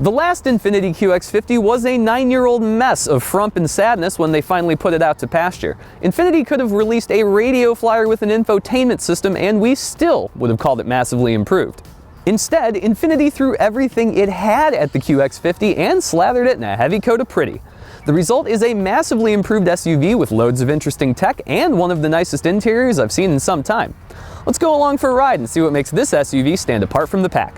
The last Infiniti QX50 was a 9-year-old mess of frump and sadness when they finally put it out to pasture. Infiniti could have released a radio flyer with an infotainment system and we still would have called it massively improved. Instead, Infiniti threw everything it had at the QX50 and slathered it in a heavy coat of pretty. The result is a massively improved SUV with loads of interesting tech and one of the nicest interiors I've seen in some time. Let's go along for a ride and see what makes this SUV stand apart from the pack.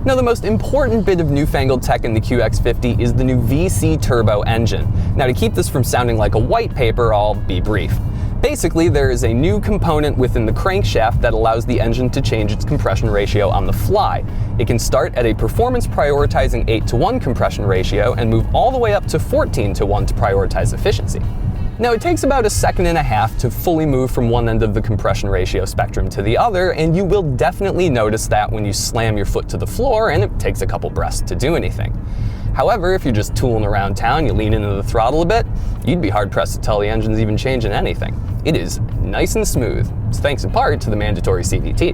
Now, the most important bit of newfangled tech in the QX50 is the new VC turbo engine. Now, to keep this from sounding like a white paper, I'll be brief. Basically, there is a new component within the crankshaft that allows the engine to change its compression ratio on the fly. It can start at a performance prioritizing 8:1 compression ratio and move all the way up to 14:1 to prioritize efficiency. Now, it takes about a second and a half to fully move from one end of the compression ratio spectrum to the other, and you will definitely notice that when you slam your foot to the floor and it takes a couple breaths to do anything. However, if you're just tooling around town, you lean into the throttle a bit, you'd be hard-pressed to tell the engine's even changing anything. It is nice and smooth, thanks in part to the mandatory CVT.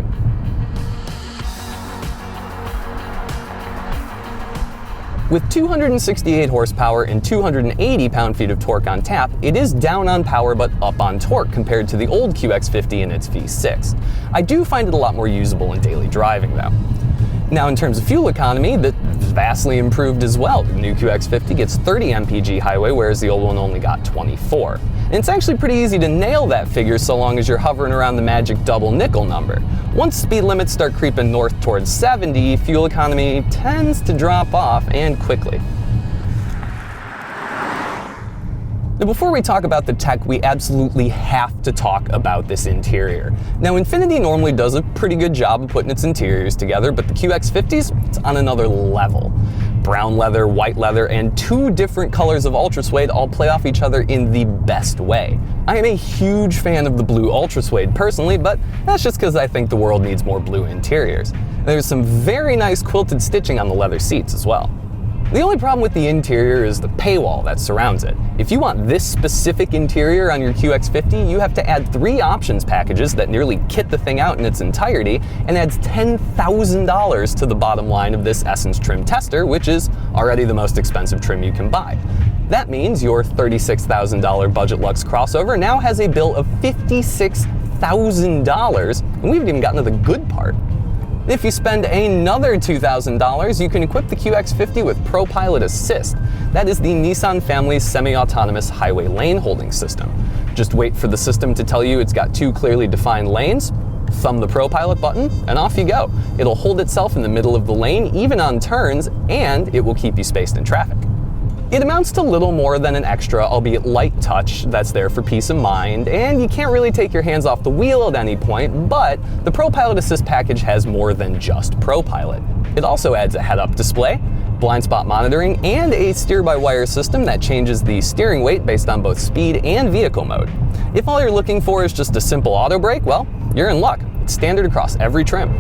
With 268 horsepower and 280 pound-feet of torque on tap, it is down on power but up on torque compared to the old QX50 and its V6. I do find it a lot more usable in daily driving though. Now, in terms of fuel economy, that's vastly improved as well. The new QX50 gets 30 mpg highway, whereas the old one only got 24. And it's actually pretty easy to nail that figure so long as you're hovering around the magic double nickel number. Once speed limits start creeping north towards 70, fuel economy tends to drop off, and quickly. Now, before we talk about the tech, we absolutely have to talk about this interior. Now, Infiniti normally does a pretty good job of putting its interiors together, but the QX50s, it's on another level. Brown leather, white leather, and two different colors of ultra suede all play off each other in the best way. I am a huge fan of the blue ultra suede personally, but that's just because I think the world needs more blue interiors. There's some very nice quilted stitching on the leather seats as well. The only problem with the interior is the paywall that surrounds it. If you want this specific interior on your QX50, you have to add 3 options packages that nearly kit the thing out in its entirety and adds $10,000 to the bottom line of this Essence trim tester, which is already the most expensive trim you can buy. That means your $36,000 Budget Luxe crossover now has a bill of $56,000, and we haven't even gotten to the good part. If you spend another $2,000, you can equip the QX50 with ProPilot Assist. That is the Nissan family's semi-autonomous highway lane holding system. Just wait for the system to tell you it's got 2 clearly defined lanes, thumb the ProPilot button, and off you go. It'll hold itself in the middle of the lane, even on turns, and it will keep you spaced in traffic. It amounts to little more than an extra, albeit light touch that's there for peace of mind, and you can't really take your hands off the wheel at any point, but the ProPilot Assist package has more than just ProPilot. It also adds a head-up display, blind spot monitoring, and a steer-by-wire system that changes the steering weight based on both speed and vehicle mode. If all you're looking for is just a simple auto brake, well, you're in luck. It's standard across every trim.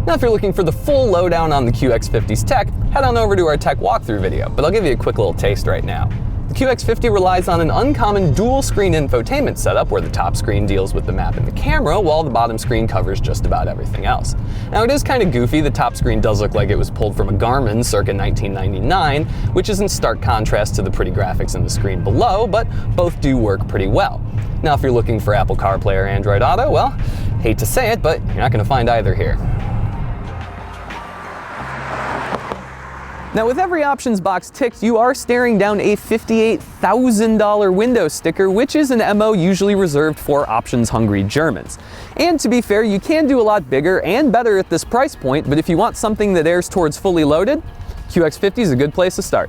Now, if you're looking for the full lowdown on the QX50's tech, head on over to our tech walkthrough video, but I'll give you a quick little taste right now. The QX50 relies on an uncommon dual-screen infotainment setup where the top screen deals with the map and the camera, while the bottom screen covers just about everything else. Now, it is kind of goofy. The top screen does look like it was pulled from a Garmin circa 1999, which is in stark contrast to the pretty graphics in the screen below, but both do work pretty well. Now, if you're looking for Apple CarPlay or Android Auto, well, hate to say it, but you're not going to find either here. Now, with every options box ticked, you are staring down a $58,000 window sticker, which is an MO usually reserved for options-hungry Germans. And to be fair, you can do a lot bigger and better at this price point, but if you want something that airs towards fully loaded, QX50 is a good place to start.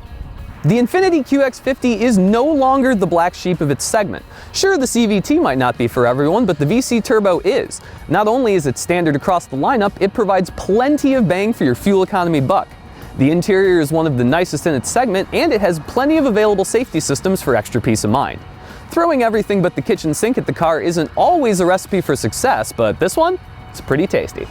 The Infiniti QX50 is no longer the black sheep of its segment. Sure, the CVT might not be for everyone, but the VC Turbo is. Not only is it standard across the lineup, it provides plenty of bang for your fuel economy buck. The interior is one of the nicest in its segment, and it has plenty of available safety systems for extra peace of mind. Throwing everything but the kitchen sink at the car isn't always a recipe for success, but this one, it's pretty tasty.